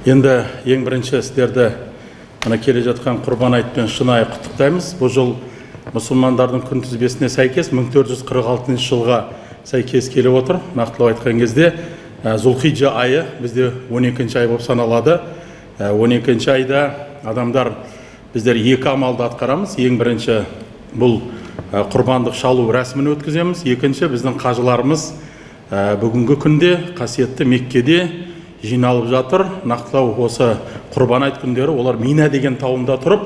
Енді ең бірінші сіздерді келе жатқан Құрбан айтпен шынайы құттықтаймыз. Бұл жыл мұсылмандардың күнтізбесіне сәйкес 1446 жылға сәйкес келіп отыр. Нақтылап айтқан кезде Зулхиджа айы бізде 12-ші ай болып саналады. 12-ші айда адамдар біздер екі амалды атқарамыз. Ең бірінші бұл құрбандық шалу рәсімін өткіземіз. Екінші біздің қажыларымыз бүгінгі күнде қасиетті Меккеде жиналып жатыр. Нақтылау осы құрбан айт күндері олар Мина деген тауында тұрып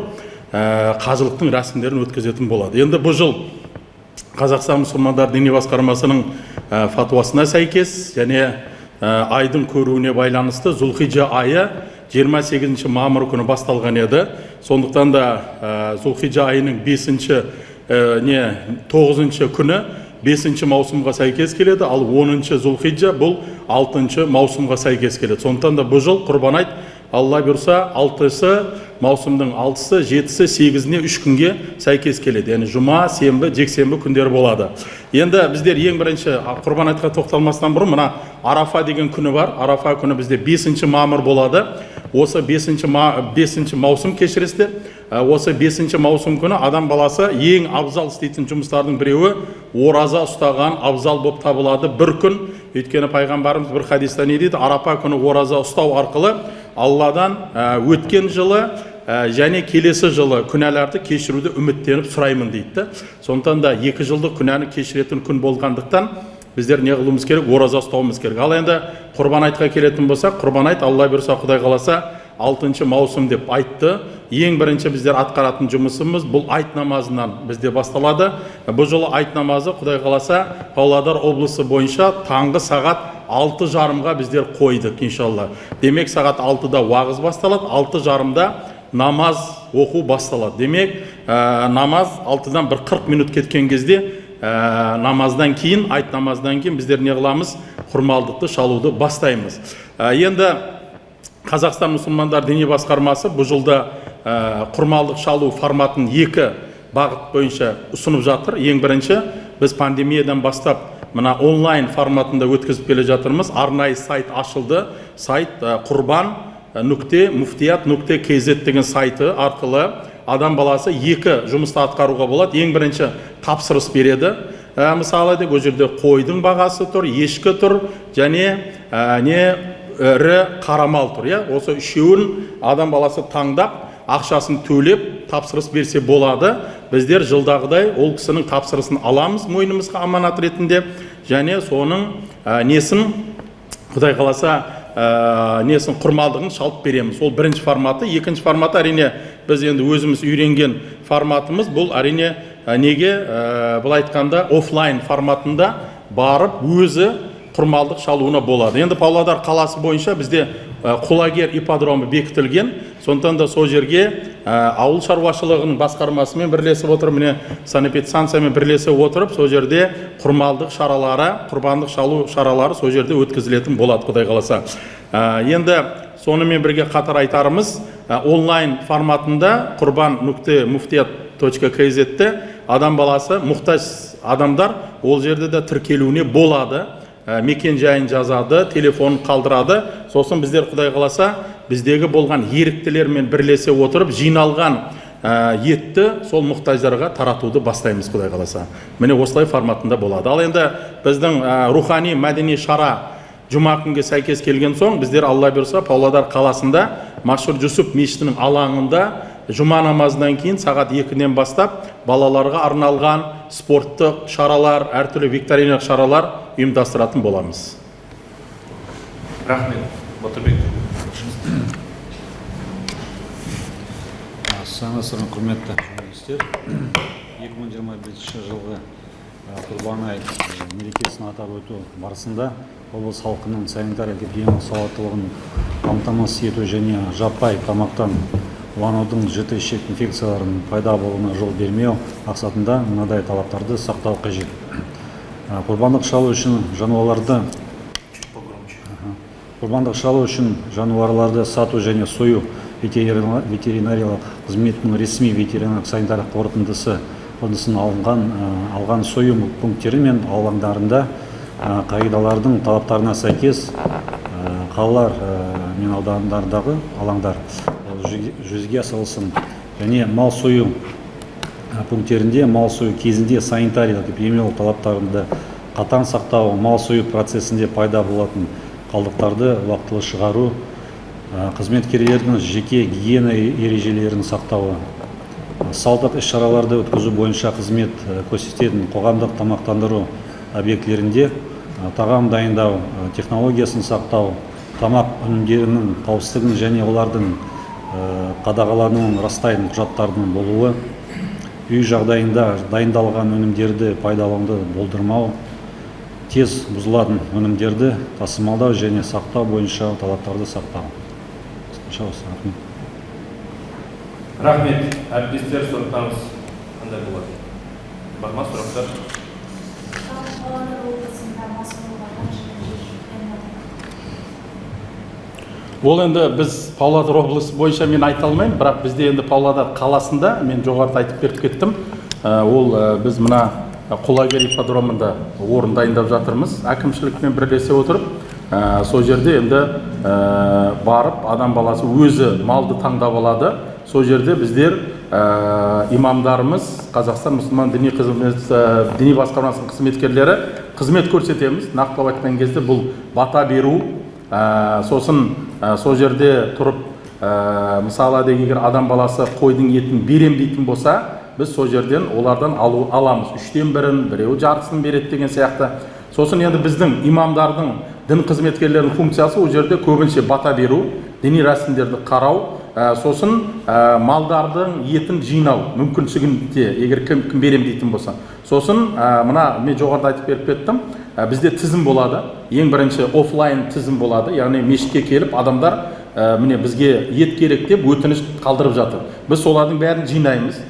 қажылықтың рәсімдерін өткізетін болады. Енді бұл жыл Қазақстан мұсылмандар діни басқармасының фатуасына сәйкес және айдың көруіне байланысты Зулхиджа айы 28 мамыр күні басталған еді. Сондықтан да Зулхиджа айының 9 күні 5 маусымға сәйкес келеді, ал 10 Зулхиджа бұл 6 маусымға сәйкес келеді. Сондықтан да бұл жыл құрбан айт, Алла бұйырса 6 маусымның 6-сы, 7-сі, 8-іне 3 күнге сәйкес келеді. Яғни жұма, сенбі, жексенбі күндері болады. Енді біздер ең бірінші құрбан айтқа тоқталмастан бұрын мына Арафа деген күні бар. Арафа күні бізде 5 мамыр болады. Осы 5 маусым кешіресіздер. Осы 5 маусым күні адам баласы ең абзал істейтін жұмыстардың біреуі ораза ұстаған абзал болып табылады бір күн. Өйткені пайғамбарымыз бір хадиста не дейді? Арафа күні ораза ұстау арқылы Алладан өткен жылы және келесі жылы күнәларды кешіруді үміттеніп сұраймын дейді. Сондықтан да 2 жылдық күнәні кешіретін күн болғандықтан біздер не қылуымыз керек? Ораза ұстауымыз керек. Ал енді құрбан айтқа келетін болсақ, құрбан айт Алла бұйырса Құдай қаласа 6 маусым деп айтты. Ең бірінші біздер атқаратын жұмысымыз бұл айт намазынан бізде басталады. Бұл жолы айт намазы Құдай қаласа Павлодар облысы бойынша таңғы сағат 6:30-ға біздер қойдық иншалла. Демек сағат 6-да уағыз басталады, 6:30-да намаз оқу басталады. Демек намаз 6-дан бір 40 минут кеткен кезде намаздан кейін, айт намаздан кейін біздер не қыламыз? Құрмалдықты шалуды бастаймыз. Енді Қазақстан мұсылмандар діни басқармасы бұл жылда құрмалдық шалу форматын 2 бағыт бойынша ұсынып жатыр. Ең бірінші біз пандемиядан бастап мына онлайн форматында өткізіп келе жатырмыз. Арнайы сайт ашылды. Сайт құрбан.муфтият.kz деген сайты арқылы адам баласы 2 жұмысты атқаруға болады. Ең бірінші тапсырыс береді. Мысалы ол жерде қойдың бағасы тұр, ешкі тұр және ірі қарамал тұр. Осы үшеуін адам баласы таңдап ақшасын төлеп тапсырыс берсе болады. Біздер жылдағыдай ол кісінің тапсырысын аламыз мойнымызға аманат ретінде және соның несін Құдай қаласа несін құрмалдығын шалып береміз. Ол бірінші форматы. Екінші форматы әрине біз енді өзіміз үйренген форматымыз. Бұл әрине неге бұл айтқанда офлайн форматында барып өзі құрмалдық шалуына болады. Енді Павлодар қаласы бойынша бізде Құлагер ипподромы бекітілген. Сондықтан да сол жерге ауыл шаруашылығының басқармасымен бірлесіп отырып, міне санэпидстанциямен бірлесіп отырып, сол жерде құрмалдық шаралары, құрбандық шалу шаралары сол жерде өткізілетін болады Құдай қаласа. Енді сонымен бірге қатар айтарымыз, онлайн форматында құрбан.муфтият.kz-те адам баласы мұқтаж адамдар ол жерде де тіркелуіне болады. Мекен жайын жазады, телефонын қалдырады. Сосын біздер Құдай қаласа біздегі болған еріктілермен бірлесе отырып жиналған етті сол мұқтаждарға таратуды бастаймыз Құдай қаласа. Міне осылай форматында болады. Ал енді біздің рухани мәдени шара жұма күнге сәйкес келген соң біздер Алла бұйырса Павлодар қаласында Машһур Жүсіп мешітінің алаңында жұма намазынан кейін сағат 2-ден бастап балаларға арналған спорттық шаралар, әртүрлі викториналық шаралар ұйымдастыратын боламыз. Рахмет, Батырбек. Саңасырын құрметті журналистер, 2021 жылғы құрбан айт мерекесін атап өту барысында облыс халқының санитариялық-эпидемиологиялық салауаттылығын қамтамасыз ету және жаппай тамақтан уланудың жіті ішек инфекцияларының пайда болуына жол бермеу мақсатында мынадай талаптарды сақтау қажет. Құрбандық шалу үшін жануарларды сату және сою ветеринариялық қызметінің ресми ветеринариялық санитарлық қорытындысын алған сою пункттері мен алаңдарында қағидалардың талаптарына сәйкес қалалар мен аудандардағы алаңдар жүзеге асырылсын. Және мал сою пункттерінде мал сою кезінде санитариялық эпидемиологиялық талаптарында қатаң сақтау, мал сою процесінде пайда болатын қалдықтарды уақытылы шығару, қызметкерлердің жеке гигиена ережелерін сақтауы, салдық іс-шараларды өткізу бойынша қызмет көрсететін қоғамдық тамақтандыру объектілерінде тағам дайындау технологиясын сақтау, тамақ өнімдерінің қауіпсіздігін және олардың қадағалануын растайтын құжаттардың болуы, үй жағдайында дайындалған өнімдерді пайдалануды болдырмау, тез бұзылатын өнімдерді тасымалдау және сақтау бойынша талаптарды сақтау. Рахмет. Әріптестер, сұрақтарыңыз қандай болады? Бар ма сұрақтар? Ол енді біз Павлодар облысы бойынша мен айта алмаймын, бірақ бізде енді Павлодар қаласында, мен жоғарыда айтып беріп кеттім, ол біз мына Құлагер ипподромында орын дайындап жатырмыз, әкімшілікпен бірлесе отырып, сол жерде енді барып адам баласы өзі малды таңдап алады. Сол жерде біздер имамдарымыз, Қазақстан мұсылман діни басқармасының қызметкерлері қызмет көрсетеміз. Нақтылап айтқан кезде бұл бата беру, сосын сол жерде тұрып, мысалы егер адам баласы қойдың етін берем дейтін болса, біз сол жерден олардан аламыз. 3-тен 1-ін, біреуі жартысын береді деген сияқты. Сосын енді біздің имамдардың, дін қызметкерлерінің функциясы ол жерде көбінше бата беру, діни рәсімдерді қарау, сосын малдардың етін жинау мүмкіншілігінде, егер кім берем дейтін болса. Сосын мына мен жоғарыда айтып беріп кеттім, бізде тізім болады. Ең бірінші офлайн тізім болады, яғни мешітке келіп адамдар міне бізге ет керек деп өтініш қалдырып жатыр. Біз солардың бәрін жинаймыз.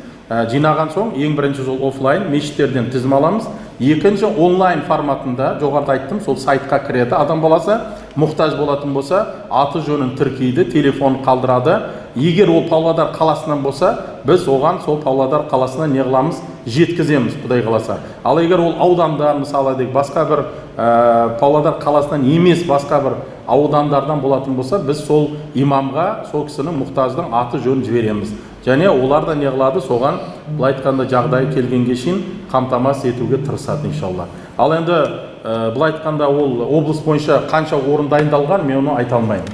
Жинаған соң ең бірінші жол офлайн мешіттерден тізім аламыз. Екінші онлайн форматында, жоғарыда айттым, сол сайтқа кіреді. Адам баласы мұқтаж болатын болса, аты жөнін тіркейді, телефон қалдырады. Егер ол Павлодар қаласынан болса, біз оған сол Павлодар қаласына не қыламыз? Жеткіземіз, Құдай қаласа. Ал егер ол аудандар, мысалы басқа бір Павлодар қаласынан емес басқа бір аудандардан болатын болса, біз сол имамға, сол кісінің мұқтаждың аты жөнін жібереміз. Және олар да не қылады, соған былай айтқанда жағдай келгенге шейін қамтамасыз етуге тырысады иншалла. Ал енді былай айтқанда ол облыс бойынша қанша орын дайындалған, мен оны айта алмаймын.